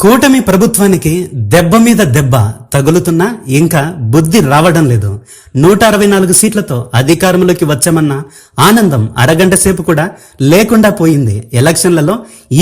కూటమి ప్రభుత్వానికి దెబ్బ మీద దెబ్బ తగులుతున్నా ఇంకా బుద్ధి రావడం లేదు. 164 సీట్లతో అధికారంలోకి వచ్చామన్న ఆనందం అరగంట సేపు కూడా లేకుండా పోయింది. ఎలక్షన్లలో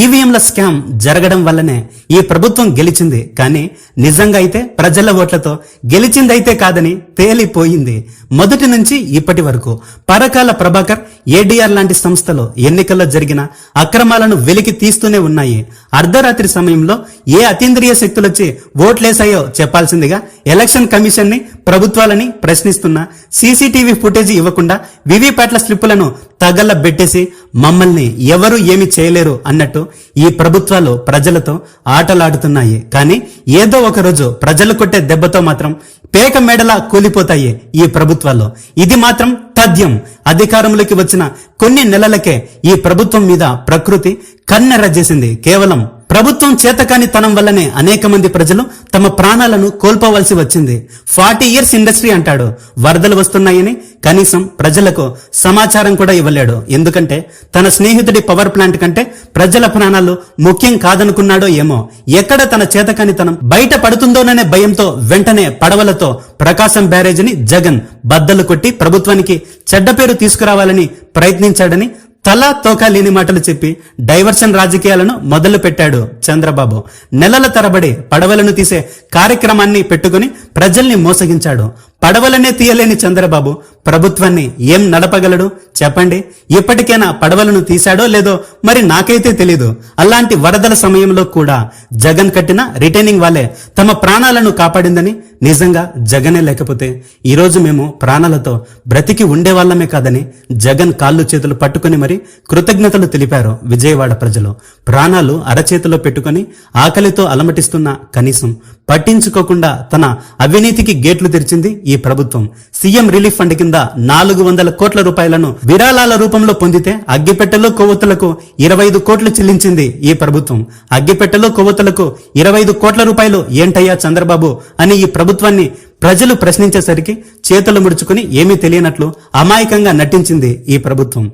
ఈవీఎంల స్కామ్ జరగడం వల్లనే ఈ ప్రభుత్వం గెలిచింది. కానీ నిజంగా అయితే ప్రజల ఓట్లతో గెలిచిందైతే కాదని తేలిపోయింది. మొదటి నుంచి ఇప్పటి వరకు పరకాల ప్రభాకర్, ఏడీఆర్ లాంటి సంస్థలు ఎన్నికల్లో జరిగిన అక్రమాలను వెలికి తీస్తూనే ఉన్నాయి. అర్ధరాత్రి సమయంలో ఏ అతీంద్రియ శక్తులొచ్చి ఓట్లేసాయో చెప్పాల్సిందిగా ఎలక్షన్ కమిషన్ ని, ప్రభుత్వాలని ప్రశ్నిస్తున్నా సీసీటీవీ ఫుటేజీ ఇవ్వకుండా వివిప్యాట్ల స్లిప్పులను తగలబెట్టేసి మమ్మల్ని ఎవరు ఏమి చేయలేరు అన్నట్టు ఈ ప్రభుత్వాలు ప్రజలతో ఆటలాడుతున్నాయి. కానీ ఏదో ఒక రోజు ప్రజలు కొట్టే దెబ్బతో మాత్రం పేక మేడలా కూలిపోతాయి ఈ ప్రభుత్వాలు. ఇది మాత్రం తథ్యం. అధికారంలోకి వచ్చిన కొన్ని నెలలకే ఈ ప్రభుత్వం మీద ప్రకృతి కన్నెర్రజేసింది. కేవలం ప్రభుత్వం చేతకానితనం వల్లనే అనేక మంది ప్రజలు తమ ప్రాణాలను కోల్పోవలసి వచ్చింది. 40 years ఇండస్ట్రీ అంటాడు. వరదలు వస్తున్నాయని కనీసం ప్రజలకు సమాచారం కూడా ఇవ్వలేడు. ఎందుకంటే తన స్నేహితుడి పవర్ ప్లాంట్ కంటే ప్రజల ప్రాణాలు ముఖ్యం కాదనుకున్నాడో ఏమో. ఎక్కడ తన చేతకానితనం బయట పడుతుందోననే భయంతో వెంటనే పడవలతో ప్రకాశం బ్యారేజీని జగన్ బద్దలు కొట్టి ప్రభుత్వానికి చెడ్డ పేరు తీసుకురావాలని ప్రయత్నించాడని తలా తోకా లేని మాటలు చెప్పి డైవర్షన్ రాజకీయాలను మొదలు పెట్టాడు చంద్రబాబు. నెలల తరబడి పడవలను తీసే కార్యక్రమాన్ని పెట్టుకుని ప్రజల్ని మోసగించాడు. పడవలనే తీయలేని చంద్రబాబు ప్రభుత్వాన్ని ఏం నడపగలడు చెప్పండి? ఇప్పటికైనా పడవలను తీశాడో లేదో మరి నాకైతే తెలీదు. అలాంటి వరదల సమయంలో కూడా జగన్ కట్టిన రిటైనింగ్ వాళ్ళే తమ ప్రాణాలను కాపాడిందని నిజంగా జగనే లేకపోతే ఈరోజు మేము ప్రాణాలతో బ్రతికి ఉండేవాళ్లమే కాదని జగన్ కాళ్ళు చేతులు పట్టుకుని మరి కృతజ్ఞతలు తెలిపారు విజయవాడ ప్రజలు. ప్రాణాలు అరచేతిలో పెట్టుకుని ఆకలితో అలమటిస్తున్న కనీసం పట్టించుకోకుండా తన అవినీతికి గేట్లు తెరిచింది ఈ ప్రభుత్వం. సీఎం రిలీఫ్ ఫండ్ కింద 400 కోట్ల రూపాయలను విరాళాల రూపంలో పొందితే అగ్గిపెట్టెలో కొవ్వొత్తులకు 25 కోట్లు చెల్లించింది ఈ ప్రభుత్వం. అగ్గిపెట్టెలో కొవ్వొత్తులకు 25 కోట్ల రూపాయలు ఏంటయ్యా చంద్రబాబు అని ఈ ప్రభుత్వాన్ని ప్రజలు ప్రశ్నించేసరికి చేతులు ముడుచుకుని ఏమీ తెలియనట్లు అమాయకంగా నటించింది ఈ ప్రభుత్వం.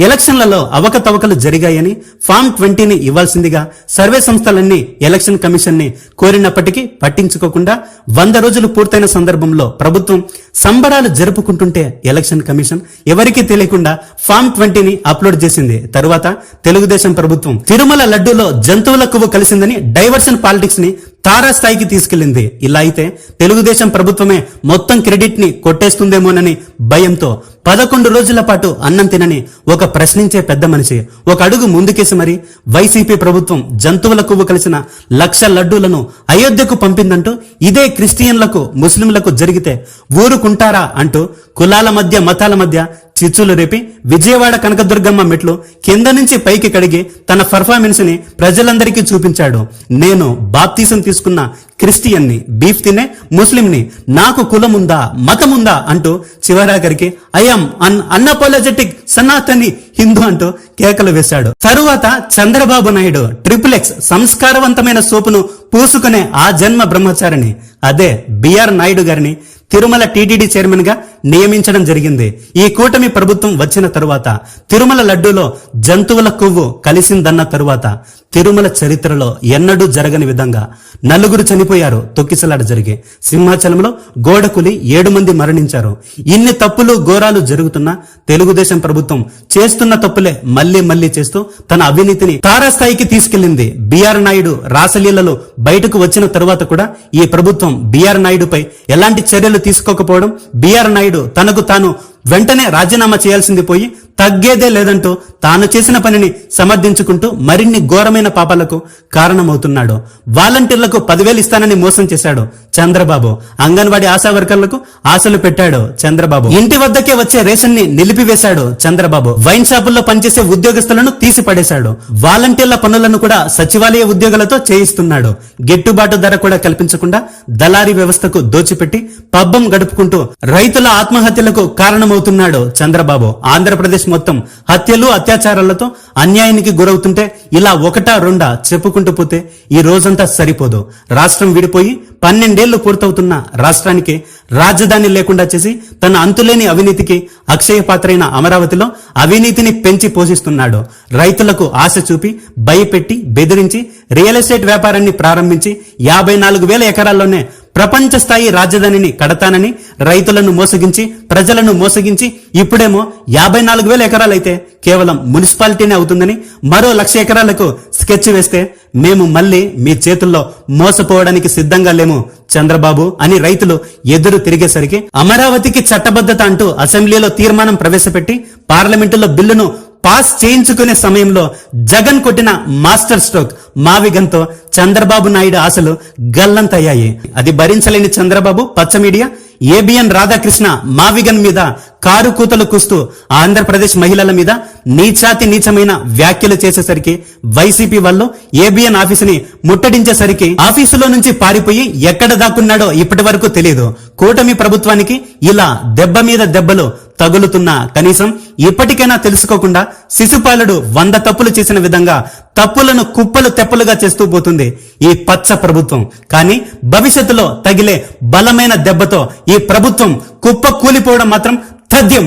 ఎలక్షన్లలో అవకతవకలు జరిగాయని ఫామ్ 20ని ఇవ్వాల్సిందిగా సర్వే సంస్థలన్నీ ఎలక్షన్ కమిషన్ ని కోరినప్పటికీ పట్టించుకోకుండా 100 రోజులు పూర్తయిన సందర్భంలో ప్రభుత్వం సంబరాలు జరుపుకుంటుంటే ఎలక్షన్ కమిషన్ ఎవరికీ తెలియకుండా ఫామ్ 20ని అప్లోడ్ చేసింది. తరువాత తెలుగుదేశం ప్రభుత్వం తిరుమల లడ్డూలో జంతువుల కొవ్వు కలిసిందని డైవర్షన్ పాలిటిక్స్ ని తారాస్థాయికి తీసుకెళ్లింది. ఇలా అయితే తెలుగుదేశం ప్రభుత్వమే మొత్తం క్రెడిట్ ని కొట్టేస్తుందేమోనని భయంతో 11 రోజుల పాటు అన్నం తినని ఒక ప్రశ్నించే పెద్ద మనిషి ఒక అడుగు ముందుకేసి మరి వైసీపీ ప్రభుత్వం జంతువుల కొవ్వు కలిసిన 1,00,000 లడ్డూలను అయోధ్యకు పంపిందంటూ ఇదే క్రిస్టియన్లకు, ముస్లింలకు జరిగితే ఊరుకుంటారా అంటూ కులాల మధ్య, మతాల మధ్య చిచ్చులు రేపి విజయవాడ కనకదుర్గమ్మ మెట్లు కింద నుంచి పైకి కడిగి తన పర్ఫార్మెన్స్ ని ప్రజలందరికీ చూపించాడు. నేను బాప్తీసం తీసుకున్న క్రిస్టియన్ని, బీఫ్ తినే ముస్లింని, నాకు కులముందా, మతముందా అంటూ చివరాఖరికి I'm un unapologetic Sanatani Hindu అంటూ కేకలు వేశాడు. తరువాత చంద్రబాబు నాయుడు XXX సంస్కారవంతమైన సోపును పూసుకునే ఆ జన్మ బ్రహ్మచారిని, అదే బిఆర్ నాయుడు గారిని తిరుమల టీటీడీ చైర్మన్ గా నియమించడం జరిగింది. ఈ కూటమి ప్రభుత్వం వచ్చిన తరువాత తిరుమల లడ్డూలో జంతువుల కొవ్వు కలిసిందన్న తరువాత తిరుమల చరిత్రలో ఎన్నడూ జరగని విధంగా 4 చనిపోయారు తొక్కిసలాట జరిగి. సింహాచలంలో గోడకులి 7 మంది మరణించారు. ఇన్ని తప్పులు ఘోరాలు జరుగుతున్నా తెలుగుదేశం ప్రభుత్వం చేస్తున్న తప్పులే మళ్లీ మళ్లీ చేస్తూ తన అవినీతిని తారాస్థాయికి తీసుకెళ్లింది. బిఆర్ నాయుడు రాసలీలలో బయటకు వచ్చిన తరువాత కూడా ఈ ప్రభుత్వం బిఆర్ నాయుడుపై ఎలాంటి చర్యలు తీసుకోకపోవడం, బిఆర్ నాయుడు తనకు తాను వెంటనే రాజీనామా చేయాల్సింది పోయి తగ్గేదే లేదంటూ తాను చేసిన పనిని సమర్థించుకుంటూ మరిన్ని ఘోరమైన పాపాలకు కారణమవుతున్నాడు. వాలంటీర్లకు 10,000 ఇస్తానని మోసం చేశాడు చంద్రబాబు. అంగన్వాడీ ఆశా వర్కర్లకు ఆశలు పెట్టాడు చంద్రబాబు. ఇంటి వద్దకే వచ్చే రేషన్ ని నిలిపివేశాడు చంద్రబాబు. వైన్ షాపుల్లో పనిచేసే ఉద్యోగస్తులను తీసి పడేశాడు. వాలంటీర్ల పనులను కూడా సచివాలయ ఉద్యోగులతో చేయిస్తున్నాడు. గిట్టుబాటు ధర కూడా కల్పించకుండా దళారీ వ్యవస్థకు దోచిపెట్టి పబ్బం గడుపుకుంటూ రైతుల ఆత్మహత్యలకు కారణమవుతున్నాడు చంద్రబాబు. ఆంధ్రప్రదేశ్ మొత్తం హత్యలు అత్యాచారాలతో అన్యాయానికి గురవుతుంటే ఇలా ఒకటా రెండా చెప్పుకుంటూ పోతే ఈ రోజంతా సరిపోదు. రాష్ట్రం విడిపోయి 12 ఏళ్లు పూర్తవుతున్న రాష్ట్రానికి రాజధాని లేకుండా చేసి తన అంతులేని అవినీతికి అక్షయ పాత్రైన అమరావతిలో అవినీతిని పెంచి పోషిస్తున్నాడు. రైతులకు ఆశ చూపి భయపెట్టి బెదిరించి రియల్ ఎస్టేట్ వ్యాపారాన్ని ప్రారంభించి 54,000 ఎకరాల్లోనే ప్రపంచ స్థాయి రాజధానిని కడతానని రైతులను మోసగించి ప్రజలను మోసగించి ఇప్పుడేమో 54,000 ఎకరాలైతే కేవలం మున్సిపాలిటీనే అవుతుందని మరో 1,00,000 ఎకరాలకు స్కెచ్ వేస్తే మేము మళ్ళీ మీ చేతుల్లో మోసపోవడానికి సిద్ధంగా లేము చంద్రబాబు అని రైతులు ఎదురు తిరిగేసరికి అమరావతికి చట్టబద్ధత అంటూ అసెంబ్లీలో తీర్మానం ప్రవేశపెట్టి పార్లమెంటులో బిల్లును పాస్ చేయించుకునే సమయంలో జగన్ కొట్టిన మాస్టర్ స్ట్రోక్ మావిగన్తో చంద్రబాబు నాయుడు ఆశలు గల్లంతయ్యాయి. అది భరించలేని చంద్రబాబు పచ్చ మీడియా ఏబిఎన్ రాధాకృష్ణ మావిగన్ మీద కారు కూతలు కూస్తూ ఆంధ్రప్రదేశ్ మహిళల మీద నీచాతి నీచమైన వ్యాఖ్యలు చేసేసరికి వైసీపీ వాళ్ళు ఏబిఎన్ ఆఫీసుని ముట్టడించేసరికి ఆఫీసులో నుంచి పారిపోయి ఎక్కడ దాక్కున్నాడో ఇప్పటి వరకు తెలియదు. కూటమి ప్రభుత్వానికి ఇలా దెబ్బ మీద దెబ్బలు తగులుతున్నా కనీసం ఇప్పటికైనా తెలుసుకోకుండా శిశుపాలుడు 100 తప్పులు చేసిన విధంగా తప్పులను కుప్పలు తెప్పలుగా చేస్తూ పోతుంది ఈ పచ్చ ప్రభుత్వం. కానీ భవిష్యత్తులో తగిలే బలమైన దెబ్బతో ఈ ప్రభుత్వం కుప్ప కూలిపోవడం మాత్రం తథ్యం.